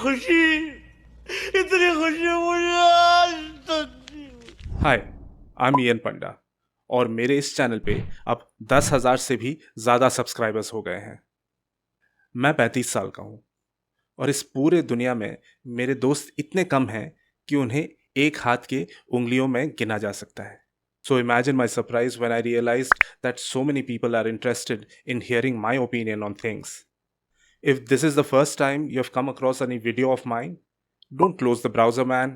खुशी इतनी खुशी मुझे आज तक नहीं हुई। हाय, आई एम ईएन पंडा और मेरे इस चैनल पे अब 10,000 से भी ज़्यादा सब्सक्राइबर्स हो गए हैं। मैं 35 साल का हूँ और इस पूरे दुनिया में मेरे दोस्त इतने कम हैं कि उन्हें एक हाथ के उंगलियों में गिना जा सकता है। So imagine my surprise when I realized that so many people are interested in hearing my opinion on things. If this is the first time you have come across any video of mine, don't close the browser, man.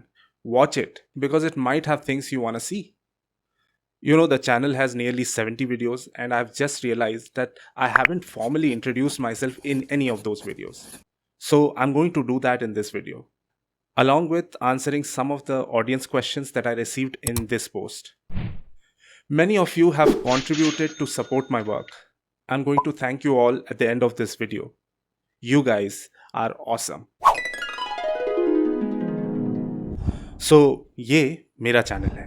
Watch it because it might have things you want to see. You know, the channel has nearly 70 videos, and I've just realized that I haven't formally introduced myself in any of those videos. So I'm going to do that in this video, along with answering some of the audience questions that I received in this post. Many of you have contributed to support my work. I'm going to thank you all at the end of this video. You guys are awesome. So, ये मेरा channel है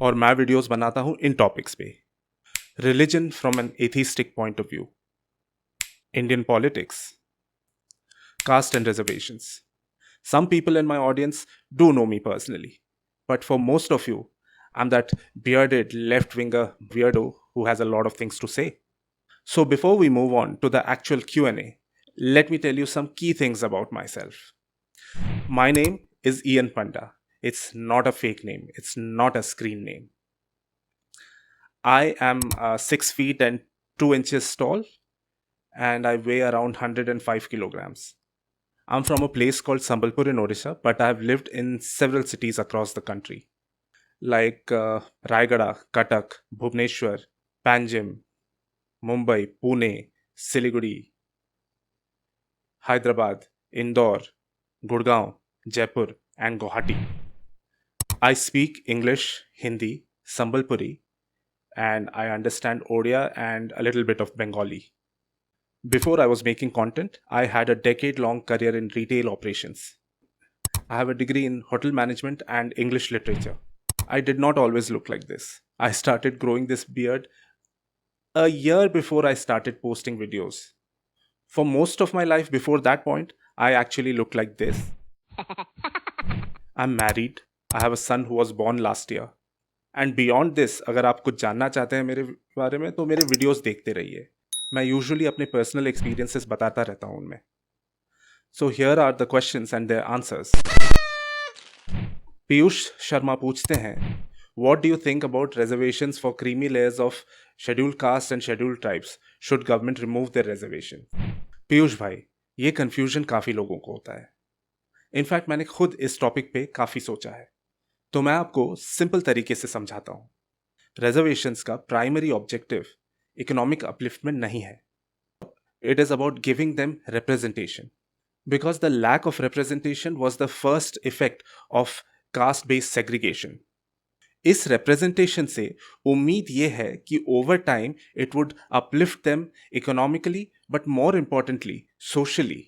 और मैं videos बनाता हूँ इन topics पे। Religion from an atheistic point of view, Indian politics, caste and reservations. Some people in my audience do know me personally, but for most of you, I'm that bearded left-winger weirdo who has a lot of things to say. So before we move on to the actual Q&A, let me tell you some key things about myself. My name is Ian Panda. It's not a fake name. It's not a screen name. I am 6 feet and 2 inches tall, and I weigh around 105 kilograms. I'm from a place called Sambalpur in Odisha, but I've lived in several cities across the country, like Raigada, Cuttack, Bhubaneswar, Panjim, Mumbai, Pune, Siliguri, Hyderabad, Indore, Gurgaon, Jaipur, and Guwahati. I speak English, Hindi, Sambalpuri, and I understand Odia and a little bit of Bengali. Before I was making content, I had a decade long career in retail operations. I have a degree in hotel management and English literature. I did not always look like this. I started growing this beard a year before I started posting videos. For most of my life before that point, I actually looked like this. I'm married. I have a son who was born last year. And beyond this, अगर आप कुछ जानना चाहते हैं मेरे बारे में तो मेरे वीडियोस देखते रहिए. मैं यूजुअली अपने पर्सनल एक्सपीरियंसेस बताता रहता हूँ उनमें. So here are the questions and their answers. Piyush Sharma पूछते हैं, What do you think about reservations for creamy layers of scheduled castes and scheduled tribes? Should government remove their reservation? Piyush भाई, ये confusion काफ़ी लोगों को होता है. इनफैक्ट मैंने खुद इस टॉपिक पे काफ़ी सोचा है, तो मैं आपको सिंपल तरीके से समझाता हूँ. रिजर्वेशंस का प्राइमरी ऑब्जेक्टिव इकोनॉमिक अपलिफ्टमेंट नहीं है. It is about giving them representation, because the lack of representation was the first effect of caste based segregation. इस रिप्रेजेंटेशन से उम्मीद यह है कि over time it would uplift them economically but more importantly socially.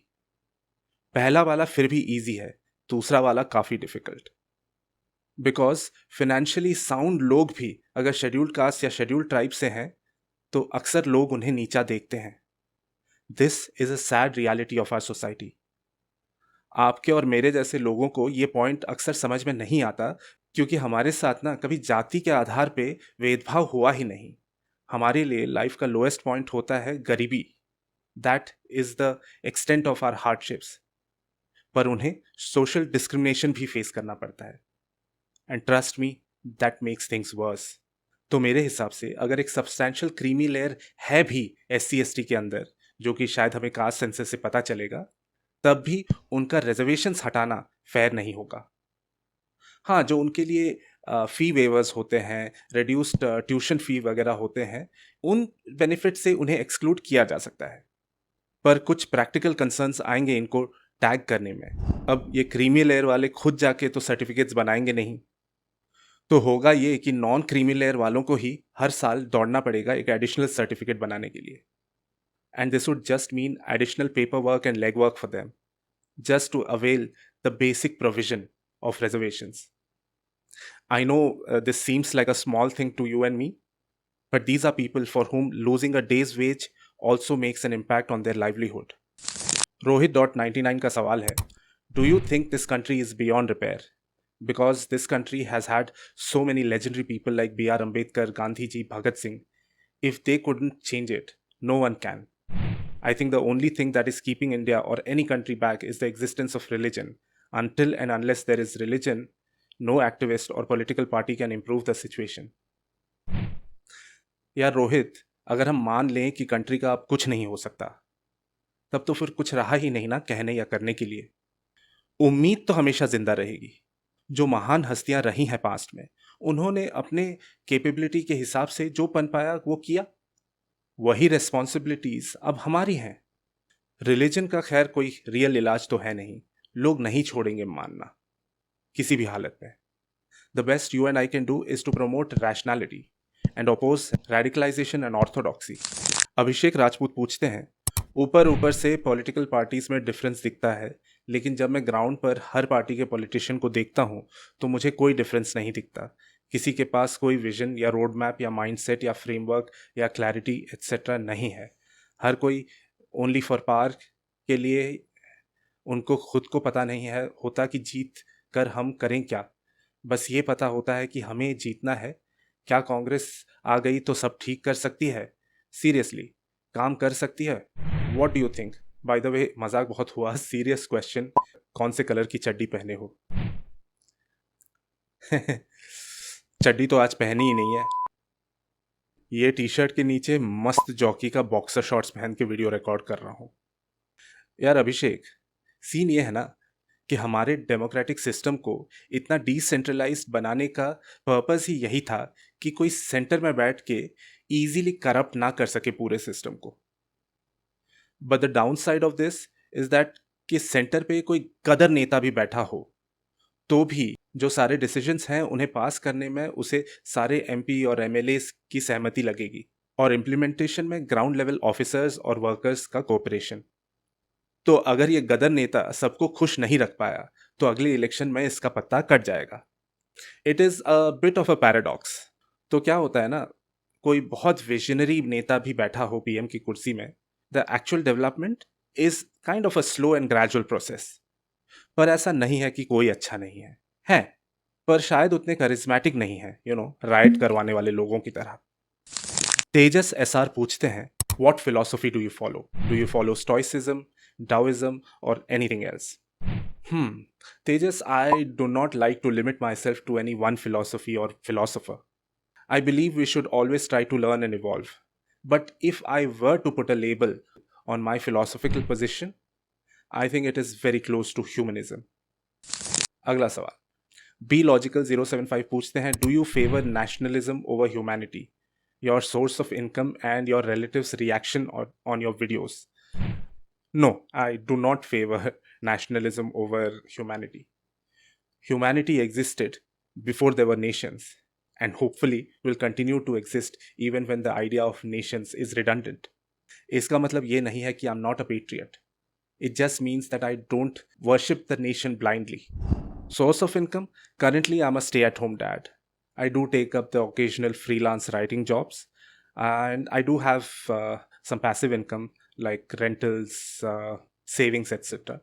पहला वाला फिर भी ईजी है, दूसरा वाला काफ़ी डिफिकल्ट. बिकॉज फिनेंशियली साउंड लोग भी अगर शेड्यूल्ड कास्ट या शेड्यूल्ड ट्राइब से हैं तो अक्सर लोग उन्हें नीचा देखते हैं. This is a sad reality of our society. आपके और मेरे जैसे लोगों को ये पॉइंट अक्सर समझ में नहीं आता क्योंकि हमारे साथ ना कभी जाति के आधार पे भेदभाव हुआ ही नहीं. हमारे लिए लाइफ का लोएस्ट पॉइंट होता है गरीबी. That is the extent of our hardships. पर उन्हें सोशल डिस्क्रिमिनेशन भी फेस करना पड़ता है. And trust me, that makes things worse. तो मेरे हिसाब से अगर एक सब्सटैंशियल क्रीमी लेयर है भी SC/ST के अंदर, जो कि शायद हमें कास्ट सेंसस से पता चलेगा, तब भी उनका रिजर्वेशंस हटाना फेयर नहीं होगा. हाँ, जो उनके लिए फ़ी वेवर्स होते हैं, रिड्यूस्ड ट्यूशन फ़ी वगैरह होते हैं, उन बेनिफिट से उन्हें एक्सक्लूड किया जा सकता है. पर कुछ प्रैक्टिकल कंसर्न्स आएंगे इनको टैग करने में. अब ये क्रीमी लेयर वाले खुद जाके तो सर्टिफिकेट्स बनाएंगे नहीं, तो होगा ये कि नॉन क्रीमी लेयर वालों को ही हर साल दौड़ना पड़ेगा एक एडिशनल सर्टिफिकेट बनाने के लिए. And this would just mean additional paper work and leg work for them just to avail the basic provision of reservations. I know this seems like a small thing to you and me, but these are people for whom losing a day's wage also makes an impact on their livelihood. Rohit.99 का सवाल है, Do you think this country is beyond repair? Because this country has had so many legendary people like B.R. Ambedkar, Gandhi ji, Bhagat Singh. If they couldn't change it, no one can. I think the only thing that is keeping India or any country back is the existence of religion. Until and unless there is religion, no activist or political party can improve the situation. यार रोहित, अगर हम मान लें कि country का अब कुछ नहीं हो सकता, तब तो फिर कुछ रहा ही नहीं ना कहने या करने के लिए। उम्मीद तो हमेशा जिंदा रहेगी। जो महान हस्तियां रही हैं पास्ट में, उन्होंने अपने कैपेबिलिटी के हिसाब से जो बन पाया वो किया। वही रेस्पॉन्सिबिलिटीज अब हमारी हैं। रिलीजन का खैर कोई रियल इलाज तो है नहीं, लोग नहीं छोड़ेंगे मानना किसी भी हालत में। The best you and I can do is to promote rationality and oppose radicalisation and orthodoxy. Abhishek Rajput पूछते हैं, ऊपर ऊपर से पॉलिटिकल पार्टीज में डिफरेंस दिखता है, लेकिन जब मैं ग्राउंड पर हर पार्टी के पॉलिटिशियन को देखता हूँ तो मुझे कोई डिफरेंस नहीं दिखता। किसी के पास कोई विजन या रोड मैप या माइंडसेट या फ्रेमवर्क या क्लैरिटी एट्सेट्रा नहीं है। हर कोई ओनली फॉर पावर के लिए, उनको खुद को पता नहीं है होता कि जीत कर हम करें क्या। बस ये पता होता है कि हमें जीतना है। क्या कांग्रेस आ गई तो सब ठीक कर सकती है? सीरियसली काम कर सकती है? What do you think? By the way, मजाक बहुत हुआ, सीरियस क्वेश्चन, कौन से कलर की चड्डी पहने हो? चड्डी तो आज पहनी ही नहीं है। ये टी शर्ट के नीचे मस्त जॉकी का बॉक्सर शॉर्ट्स पहन के वीडियो रिकॉर्ड कर रहा हूँ। यार अभिषेक, सीन ये है ना कि हमारे डेमोक्रेटिक सिस्टम को इतना डिसेंट्रलाइज्ड बनाने का पर्पस ही यही था कि कोई सेंटर में बैठ के इजीली करप्ट ना कर सके पूरे सिस्टम को। But the down side of this is that कि सेंटर पे कोई गदर नेता भी बैठा हो तो भी जो सारे डिसीजंस हैं उन्हें पास करने में उसे सारे एमपी और एमएलए की सहमति लगेगी, और इम्प्लीमेंटेशन में ग्राउंड लेवल ऑफिसर्स और वर्कर्स का कोऑपरेशन। तो अगर ये गदर नेता सबको खुश नहीं रख पाया तो अगले इलेक्शन में इसका पत्ता कट जाएगा। It is a bit of a paradox. तो क्या होता है ना, कोई बहुत विजनरी नेता भी बैठा हो पीएम की कुर्सी में, the actual development is kind of a slow and gradual process. पर ऐसा नहीं है कि कोई अच्छा नहीं है, पर शायद उतने करिज्मेटिक नहीं है, राइट करवाने वाले लोगों की तरह। तेजस एसआर पूछते हैं, what philosophy do you follow? Do you follow stoicism, Taoism और anything else? Tejas, I do not like to limit myself to any one philosophy or philosopher. I believe we should always try to learn and evolve. But if I were to put a label on my philosophical position, I think it is very close to humanism. अगला सवाल, be logical 075 पूछते हैं, do you favour nationalism over humanity? Your source of income and your relatives reaction on your videos? No, I do not favor nationalism over humanity. Humanity existed before there were nations, and hopefully will continue to exist even when the idea of nations is redundant. इसका मतलब ये नहीं है कि I'm not a patriot. It just means that I don't worship the nation blindly. Source of income? Currently, I'm a stay-at-home dad. I do take up the occasional freelance writing jobs, and I do have some passive income like rentals, savings, etc.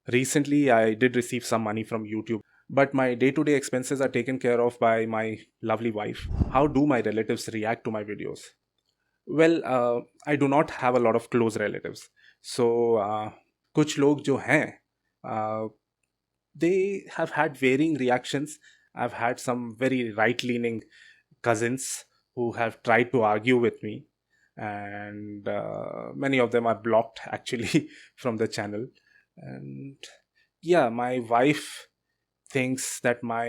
Recently, I did receive some money from YouTube, but my day-to-day expenses are taken care of by my lovely wife. How do my relatives react to my videos? Well, I do not have a lot of close relatives. So, कुछ लोग जो हैं, they have had varying reactions. I've had some very right-leaning cousins who have tried to argue with me, and many of them are blocked actually from the channel. And yeah, my wife thinks that my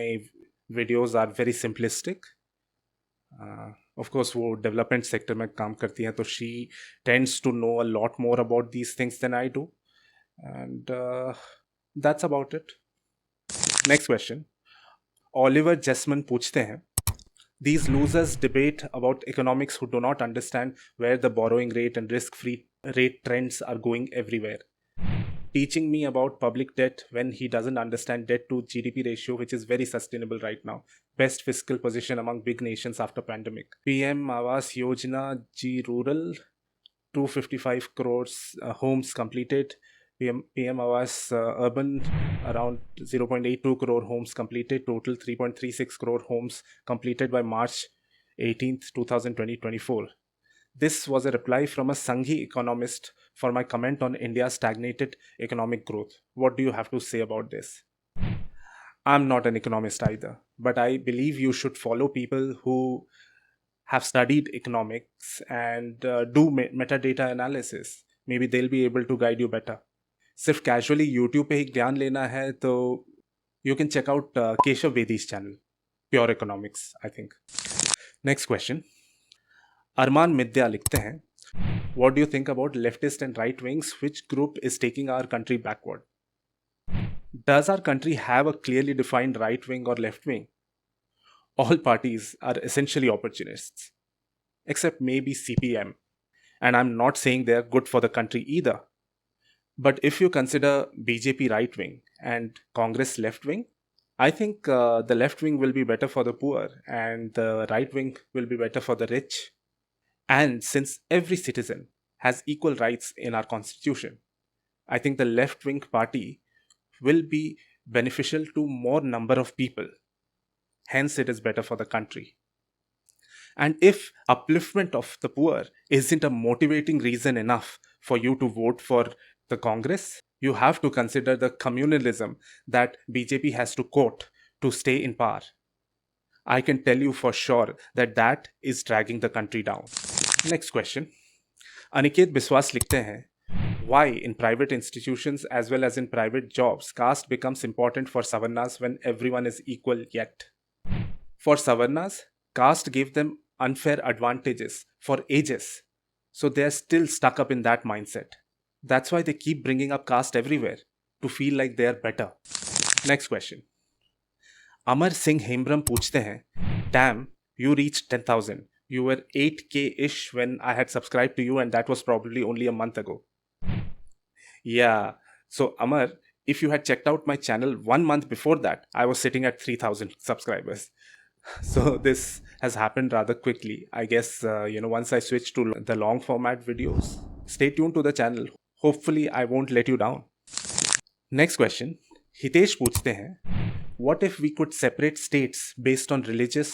videos are very simplistic. Of course, वो development sector में काम करती हैं, तो she tends to know a lot more about these things than I do, and that's about it. Next question, Oliver Jessman पूछते हैं, these losers debate about economics who do not understand where the borrowing rate and risk-free rate trends are going everywhere. Teaching me about public debt when he doesn't understand debt to GDP ratio, which is very sustainable right now. Best fiscal position among big nations after pandemic. PM Awas Yojana G Rural 255 crores homes completed. PM Awas urban around 0.82 crore homes completed. Total 3.36 crore homes completed by March 18th, 2024. This was a reply from a Sanghi economist for my comment on India's stagnated economic growth. What do you have to say about this? I'm not an economist either, but I believe you should follow people who have studied economics and do metadata analysis. Maybe they'll be able to guide you better. सिर्फ casually YouTube पे ही ज्ञान लेना है तो you can check out Keshav Bedi's channel pure economics I think. Next question. Arman Midya लिखते हैं, what do you think about leftist and right wings, which group is taking our country backward? Does our country have a clearly defined right wing or left wing? All parties are essentially opportunists, except maybe CPM. And I'm not saying they're good for the country either. But if you consider BJP right wing and Congress left wing, I think the left wing will be better for the poor and the right wing will be better for the rich. And since every citizen has equal rights in our constitution, I think the left wing party will be beneficial to more number of people. Hence, it is better for the country. And if upliftment of the poor isn't a motivating reason enough for you to vote for the Congress, you have to consider the communalism that BJP has to quote to stay in power. I can tell you for sure that that is dragging the country down. Next question. Aniket Biswas लिखते हैं, why in private institutions as well as in private jobs caste becomes important for Savarnas when everyone is equal yet? For Savarnas, caste gave them unfair advantages for ages, so they are still stuck up in that mindset. That's why they keep bringing up caste everywhere to feel like they are better. Next question. Amar Singh Hembram पूछते हैं, damn, you reached 10,000. You were 8K-ish when I had subscribed to you and that was probably only a month ago. Yeah, so Amar, if you had checked out my channel 1 month before that, I was sitting at 3,000 subscribers. So this has happened rather quickly. I guess, once I switch to the long format videos. Stay tuned to the channel. Hopefully, I won't let you down. Next question. Hitesh पूछते हैं, what if we could separate states based on religious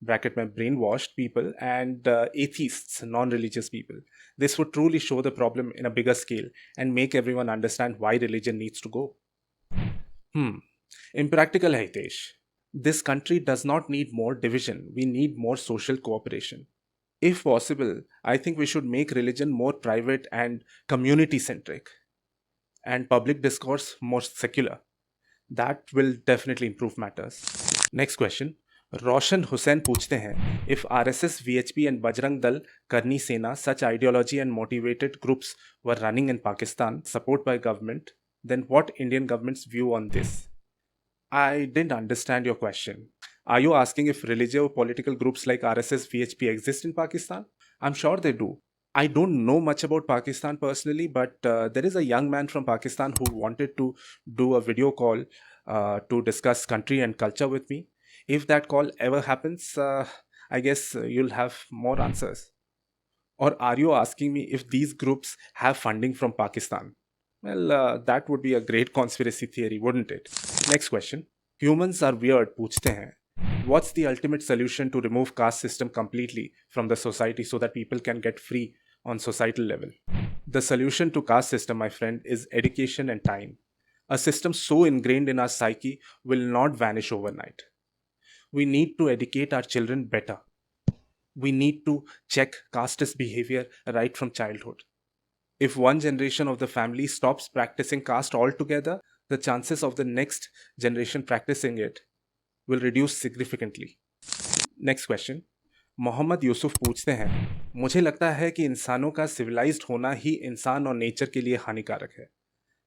bracket में brainwashed people and atheists, non-religious people? This would truly show the problem in a bigger scale and make everyone understand why religion needs to go. Impractical है Hitesh. This country does not need more division. We need more social cooperation. If possible, I think we should make religion more private and community-centric, and public discourse more secular. That will definitely improve matters. Next question. Roshan Hussain पूछते हैं, if RSS, VHP and Bajrang Dal, Karni Sena, such ideology and motivated groups were running in Pakistan, support by government, then what Indian government's view on this? I didn't understand your question. Are you asking if religious or political groups like RSS, VHP exist in Pakistan? I'm sure they do. I don't know much about Pakistan personally, but there is a young man from Pakistan who wanted to do a video call to discuss country and culture with me. If that call ever happens, I guess you'll have more answers. Or are you asking me if these groups have funding from Pakistan? Well, that would be a great conspiracy theory, wouldn't it? Next question. Humans are weird, पूछते हैं. What's the ultimate solution to remove caste system completely from the society so that people can get free on societal level? The solution to caste system, my friend, is education and time. A system so ingrained in our psyche will not vanish overnight. We need to educate our children better. We need to check casteist behavior right from childhood. If one generation of the family stops practicing caste altogether, the chances of the next generation practicing it will reduce significantly. Next question. Mohammad Yusuf पूछते हैं, मुझे लगता है कि इंसानों का civilised होना ही इंसान और नेचर के लिए हानिकारक है.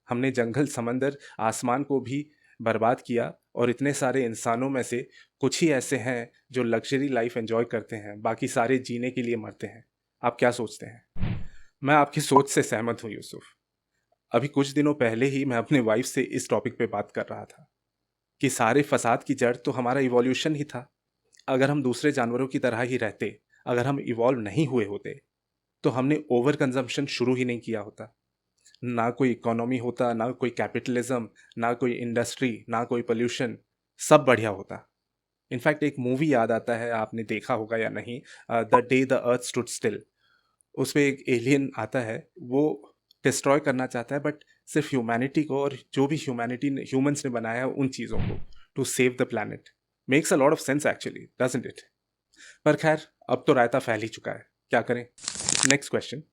हमने जंगल, समंदर, आसमान को भी बर्बाद किया और इतने सारे इंसानों में से कुछ ही ऐसे हैं जो लग्जरी लाइफ एंजॉय करते हैं, बाकी सारे जीने के लिए मरते हैं. आप क्या सोचते हैं? मैं आपकी सोच से सहमत हूँ यूसुफ. अभी कुछ दिनों पहले ही मैं अपने वाइफ से इस टॉपिक पे बात कर रहा था कि सारे फसाद की जड़ तो हमारा इवोल्यूशन ही था. अगर हम दूसरे जानवरों की तरह ही रहते, अगर हम इवॉल्व नहीं हुए होते, तो हमने ओवर कंजम्पशन शुरू ही नहीं किया होता। ना कोई इकोनॉमी होता, ना कोई कैपिटलिज्म, ना कोई इंडस्ट्री, ना कोई पोल्यूशन, सब बढ़िया होता। इनफैक्ट एक मूवी याद आता है, आपने देखा होगा या नहीं, the day the earth stood still. उसमें एक एलियन आता है, वो डिस्ट्रॉय करना चाहता है बट सिर्फ ह्यूमैनिटी को और जो भी ह्यूमैनिटी ने ह्यूमंस ने बनाया है उन चीज़ों को, to save the planet. Makes a lot of sense actually, doesn't it? पर खैर, अब तो रायता फैल ही चुका है, क्या करें। Next question.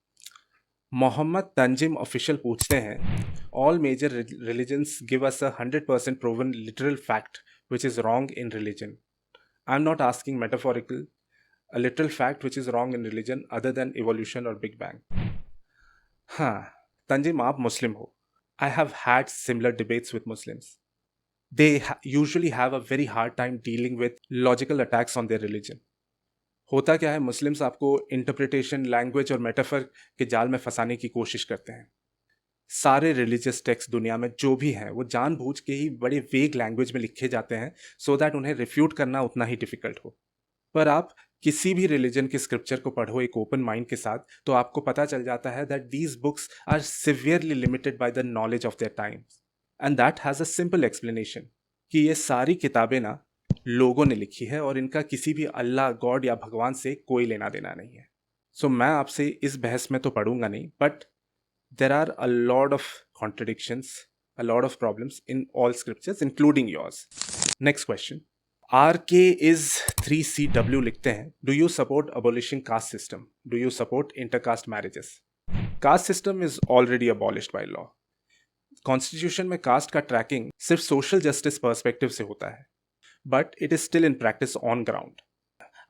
Mohammed Tanzim official पूछते हैं, all major religions give us a 100% proven literal fact which is wrong in religion. I am not asking metaphorical, a literal fact which is wrong in religion other than evolution or Big Bang. हाँ, तंजिम आप मुस्लिम हो. I have had similar debates with Muslims. They usually have a very hard time dealing with logical attacks on their religion. होता क्या है, Muslims आपको interpretation, language और metaphor के जाल में फंसाने की कोशिश करते हैं। सारे रिलीजियस टेक्स्ट दुनिया में जो भी हैं वो जानबूझ के ही बड़े वेग लैंग्वेज में लिखे जाते हैं सो दैट उन्हें रिफ्यूट करना उतना ही डिफिकल्ट हो। पर आप किसी भी रिलीजन के स्क्रिप्चर को पढ़ो एक ओपन माइंड के साथ, तो आपको पता चल जाता है that these books are severely limited by the knowledge of their times, and that has a simple explanation कि ये सारी किताबें ना लोगों ने लिखी है और इनका किसी भी अल्लाह, गॉड या भगवान से कोई लेना देना नहीं है। सो मैं आपसे इस बहस में तो पढ़ूंगा नहीं, but there are a lot of contradictions, a lot of problems in all scriptures including yours. Next question. RK is 3CW लिखते हैं, do you support abolishing caste system? Do you support intercaste marriages? Caste system is already abolished by law. Constitution में caste का tracking सिर्फ social justice perspective से होता है, but it is still in practice on ground,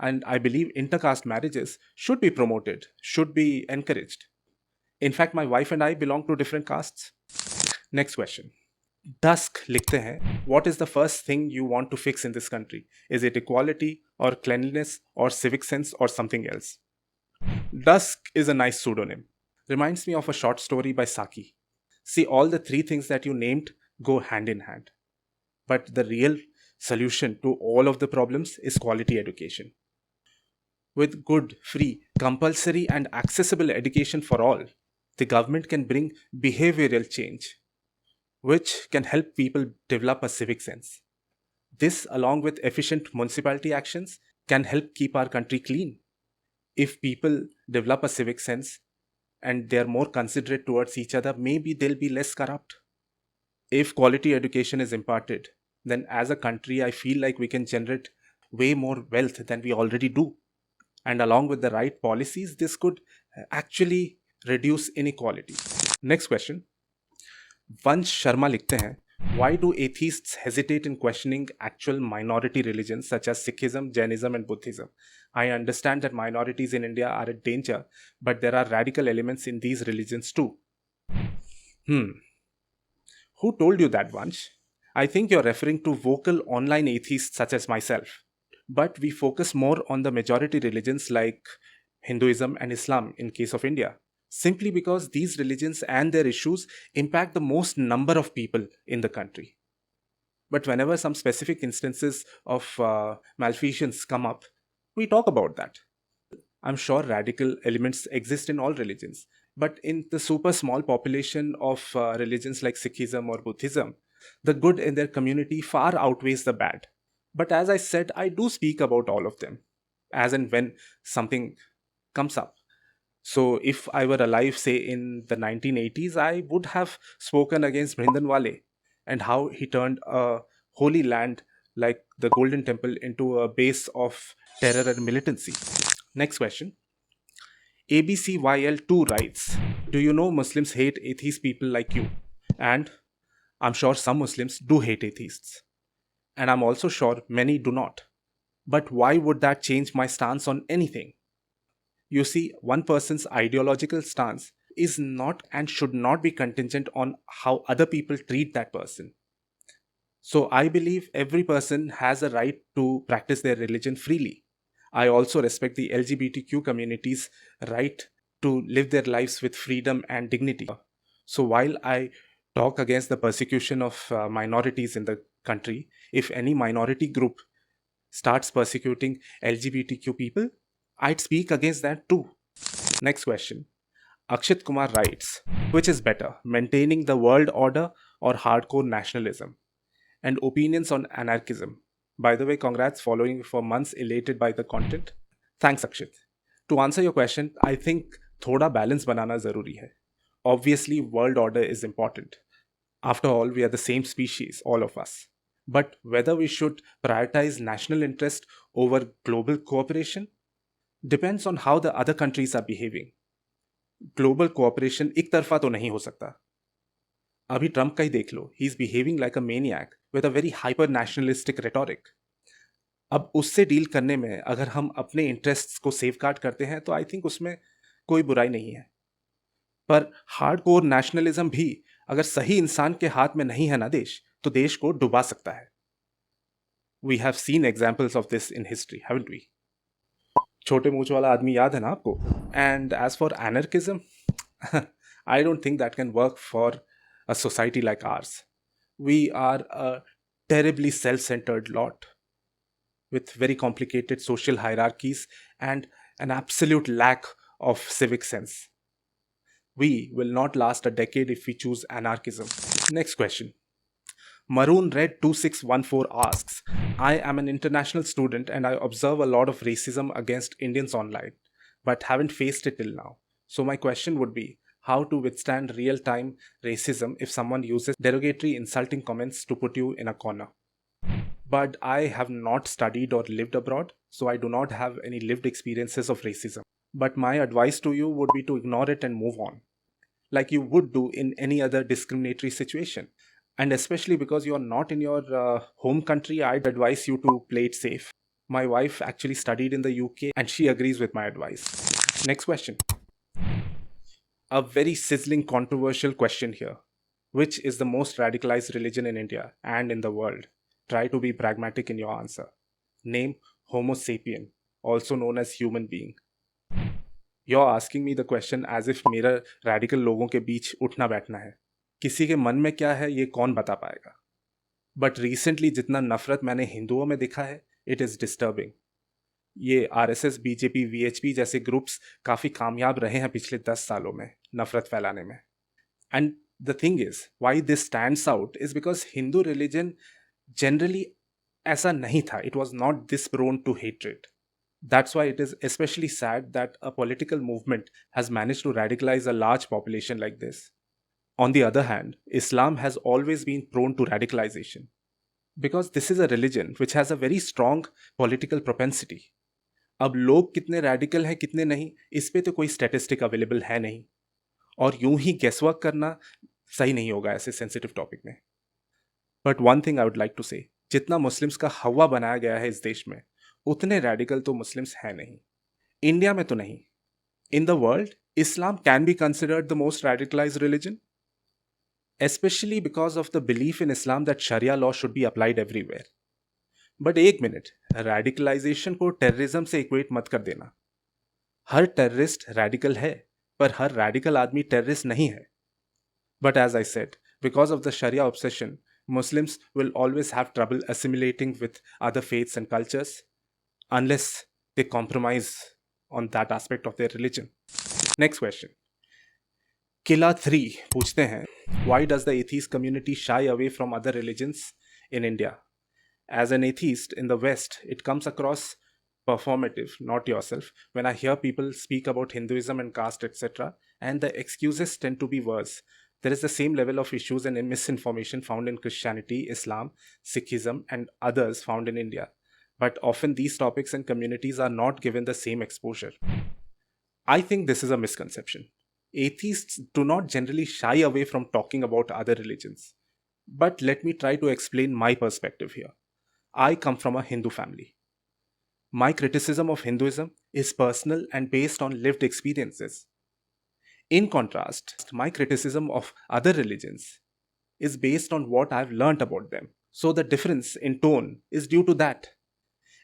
and I believe intercaste marriages should be promoted, should be encouraged. In fact, my wife and I belong to different castes. Next question. Dusk लिखते हैं, what is the first thing you want to fix in this country? Is it equality or cleanliness or civic sense or something else? Dusk is a nice pseudonym. Reminds me of a short story by Saki. See, all the three things that you named go hand in hand. But the real solution to all of the problems is quality education. With good, free, compulsory and accessible education for all, the government can bring behavioral change, which can help people develop a civic sense. This, along with efficient municipality actions, can help keep our country clean. If people develop a civic sense and they are more considerate towards each other, maybe they'll be less corrupt. If quality education is imparted, then as a country, I feel like we can generate way more wealth than we already do. And along with the right policies, this could actually reduce inequality. Next question. वंश शर्मा लिखते हैं, why do atheists hesitate in questioning actual minority religions such as Sikhism, Jainism and Buddhism? I understand that minorities in India are a danger, but there are radical elements in these religions too. Who told you that, Vansh? I think you're referring to vocal online atheists such as myself. But we focus more on the majority religions like Hinduism and Islam in case of India, simply because these religions and their issues impact the most number of people in the country. But whenever some specific instances of malfeasance come up, we talk about that. I'm sure radical elements exist in all religions, but in the super small population of religions like Sikhism or Buddhism, the good in their community far outweighs the bad. But as I said, I do speak about all of them, as and when something comes up. So if I were alive, say in the 1980s, I would have spoken against Brindanwale and how he turned a holy land like the Golden Temple into a base of terror and militancy. Next question. ABCYL2 writes, do you know Muslims hate atheist people like you? And I'm sure some Muslims do hate atheists. And I'm also sure many do not. But why would that change my stance on anything? You see, one person's ideological stance is not and should not be contingent on how other people treat that person. So I believe every person has a right to practice their religion freely. I also respect the LGBTQ community's right to live their lives with freedom and dignity. So while I talk against the persecution of minorities in the country, if any minority group starts persecuting LGBTQ people, I'd speak against that too. Next question. Akshit Kumar writes, which is better, maintaining the world order or hardcore nationalism? And opinions on anarchism. By the way, congrats following for months elated by the content. Thanks, Akshit. To answer your question, I think thoda balance banana zaruri hai. Obviously, world order is important. After all, we are the same species, all of us. But whether we should prioritize national interest over global cooperation depends on how the other countries are behaving. Global cooperation एक तरफा तो नहीं हो सकता. अभी Trump का ही देख लो, he is behaving like a maniac with a very hyper nationalistic rhetoric. अब उससे डील करने में अगर हम अपने इंटरेस्ट्स को सेफगार्ड करते हैं तो आई थिंक उसमें कोई बुराई नहीं है. पर हार्ड कोर नेशनलिज्म भी अगर सही इंसान के हाथ में नहीं है ना देश, तो देश को डुबा सकता है. We have seen examples of this in history, haven't we? छोटे मूछ वाला आदमी याद है ना आपको? And as for anarchism, I don't think that can work for a society like ours. We are a terribly self centered lot with very complicated social hierarchies and an absolute lack of civic sense. We will not last a decade if we choose anarchism. Next question. Maroon Red 2614 asks, I am an international student and I observe a lot of racism against Indians online, but haven't faced it till now. So, my question would be how to withstand real time racism if someone uses derogatory, insulting comments to put you in a corner. But I have not studied or lived abroad, so I do not have any lived experiences of racism. But my advice to you would be to ignore it and move on, like you would do in any other discriminatory situation. And especially because you're not in your home country, I'd advise you to play it safe. My wife actually studied in the UK and she agrees with my advice. Next question. A very sizzling, controversial question here. Which is the most radicalized religion in India and in the world? Try to be pragmatic in your answer. Name Homo sapien, also known as human being. You're asking me the question as if मेरा radical लोगों के बीच उठना बैठना है. किसी के मन में क्या है ये कौन बता पाएगा. बट रिसेंटली जितना नफरत मैंने हिंदुओं में देखा है, इट इज़ डिस्टर्बिंग. ये आरएसएस, बीजेपी, वीएचपी जैसे ग्रुप्स काफ़ी कामयाब रहे हैं पिछले 10 सालों में नफरत फैलाने में. And the thing is why this stands out is because Hindu religion generally ऐसा नहीं था. It was not this prone to hatred. That's why it is especially sad that a political movement has managed to radicalize a large population like this. On the other hand, Islam has always been prone to radicalization because this is a religion which has a very strong political propensity. अब लोग कितने radical हैं कितने नहीं, इस पे तो कोई statistic available है नहीं, और यूं ही guesswork करना सही नहीं होगा ऐसे sensitive topic में. But one thing I would like to say, जितना मुस्लिम्स का हवा बनाया गया है इस देश में, उतने radical तो मुस्लिम्स हैं नहीं. इंडिया में तो नहीं. In the world, Islam can be considered the most radicalized religion, especially because of the belief in Islam that Sharia law should be applied everywhere. But एक मिनट, radicalization को terrorism से equate मत कर देना. हर terrorist radical है, पर हर radical आदमी terrorist नहीं है. But as I said, because of the Sharia obsession, Muslims will always have trouble assimilating with other faiths and cultures unless they compromise on that aspect of their religion. Next question. Killa 3 पूछते हैं, why does the atheist community shy away from other religions in India? As an atheist in the West, it comes across performative, not yourself, when I hear people speak about Hinduism and caste, etc., and the excuses tend to be worse. There is the same level of issues and misinformation found in Christianity, Islam, Sikhism, and others found in India. But often these topics and communities are not given the same exposure. I think this is a misconception. Atheists do not generally shy away from talking about other religions. But let me try to explain my perspective here. I come from a Hindu family. My criticism of Hinduism is personal and based on lived experiences. In contrast, my criticism of other religions is based on what I've learnt about them. So the difference in tone is due to that.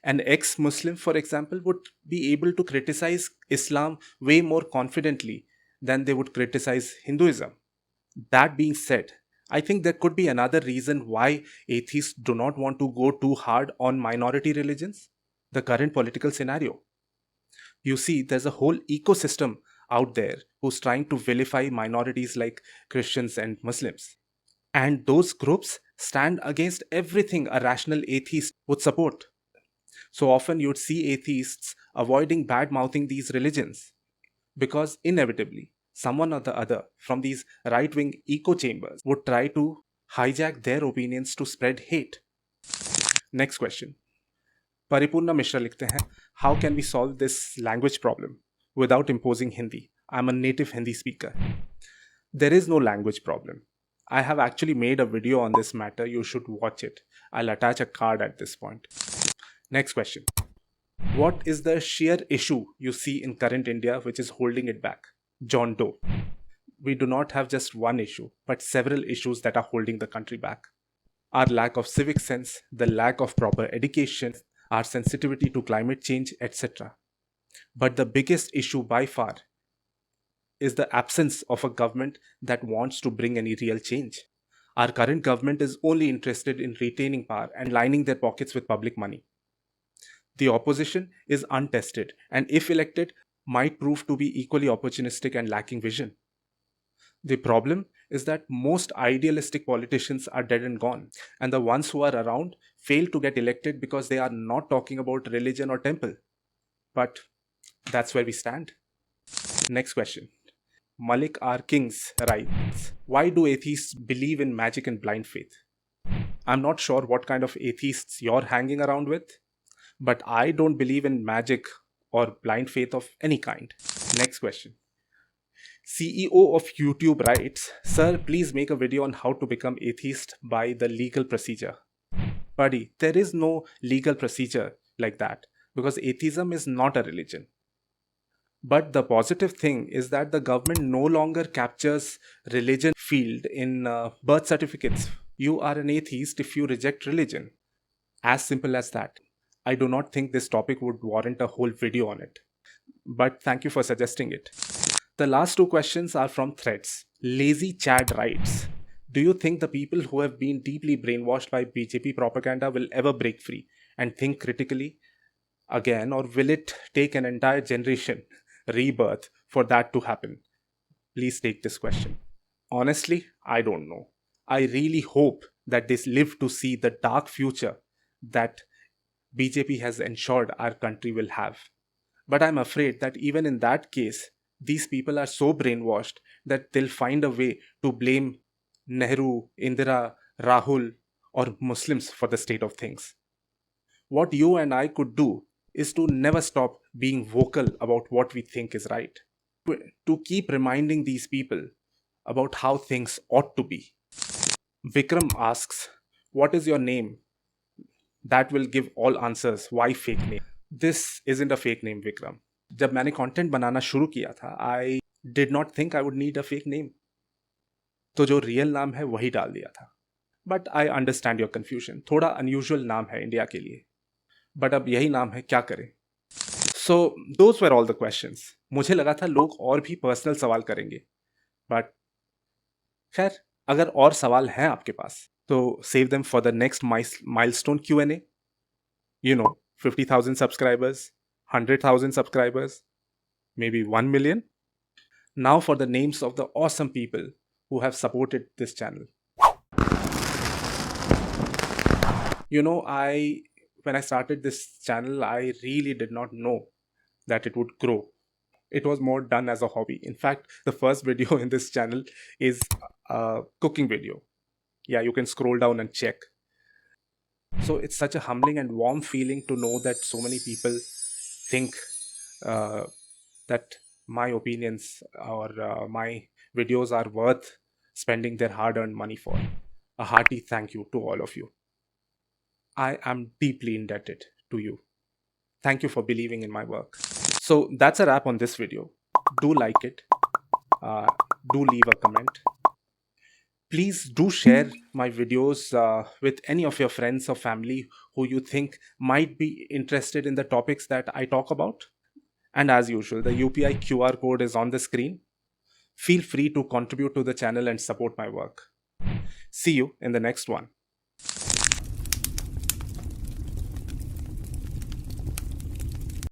An ex-Muslim, for example, would be able to criticize Islam way more confidently than they would criticize Hinduism. That being said, I think there could be another reason why atheists do not want to go too hard on minority religions: the current political scenario. You see, there's a whole ecosystem out there who's trying to vilify minorities like Christians and Muslims. And those groups stand against everything a rational atheist would support. So often you'd see atheists avoiding bad mouthing these religions because inevitably someone or the other from these right wing echo chambers would try to hijack their opinions to spread hate. Next question. Paripurna Mishra लिखते हैं, how can we solve this language problem without imposing Hindi? I'm a native Hindi speaker. There is no language problem. I have actually made a video on this matter. You should watch it. I'll attach a card at this point. Next question. What is the sheer issue you see in current India which is holding it back? John Doe. We do not have just one issue, but several issues that are holding the country back. Our lack of civic sense, the lack of proper education, our sensitivity to climate change, etc. But the biggest issue by far is the absence of a government that wants to bring any real change. Our current government is only interested in retaining power and lining their pockets with public money. The opposition is untested and, if elected, might prove to be equally opportunistic and lacking vision. The problem is that most idealistic politicians are dead and gone, and the ones who are around fail to get elected because they are not talking about religion or temple. But that's where we stand. Next question. Malik R. Kings writes, why do atheists believe in magic and blind faith? I'm not sure what kind of atheists you're hanging around with, but I don't believe in magic or blind faith of any kind. Next question. CEO of YouTube writes, sir, please make a video on how to become atheist by the legal procedure. Buddy, there is no legal procedure like that because atheism is not a religion. But the positive thing is that the government no longer captures religion field in birth certificates. You are an atheist if you reject religion. As simple as that. I do not think this topic would warrant a whole video on it. But thank you for suggesting it. The last two questions are from threads. Lazy Chad writes, do you think the people who have been deeply brainwashed by BJP propaganda will ever break free and think critically again, or will it take an entire generation rebirth for that to happen? Please take this question. Honestly, I don't know. I really hope that they live to see the dark future that BJP has ensured our country will have. But I'm afraid that even in that case, these people are so brainwashed that they'll find a way to blame Nehru, Indira, Rahul, or Muslims for the state of things. What you and I could do is to never stop being vocal about what we think is right. To keep reminding these people about how things ought to be. Vikram asks, what is your name? That will give all answers. Why fake name? This isn't a fake name, Vikram. जब मैंने content बनाना शुरू किया था, I did not think I would need a fake name. तो जो real नाम है वही डाल दिया था. But I understand your confusion. थोड़ा unusual नाम है इंडिया के लिए. But अब यही नाम है, क्या करें? So those were all the questions. मुझे लगा था लोग और भी पर्सनल सवाल करेंगे. But खैर, अगर और सवाल हैं आपके पास, तो save them for the next milestone Q&A. You know, 50,000 subscribers, 100,000 subscribers, maybe 1 million. Now for the names of the awesome people who have supported this channel. You know, when I started this channel, I really did not know that it would grow. It was more done as a hobby. In fact, the first video in this channel is a cooking video. Yeah, you can scroll down and check. So it's such a humbling and warm feeling to know that so many people think that my opinions or my videos are worth spending their hard-earned money for. A hearty thank you to all of you. I am deeply indebted to you. Thank you for believing in my work. So that's a wrap on this video. Do like it. Do leave a comment. Please do share my videos with any of your friends or family who you think might be interested in the topics that I talk about. And as usual, the UPI QR code is on the screen. Feel free to contribute to the channel and support my work. See you in the next one.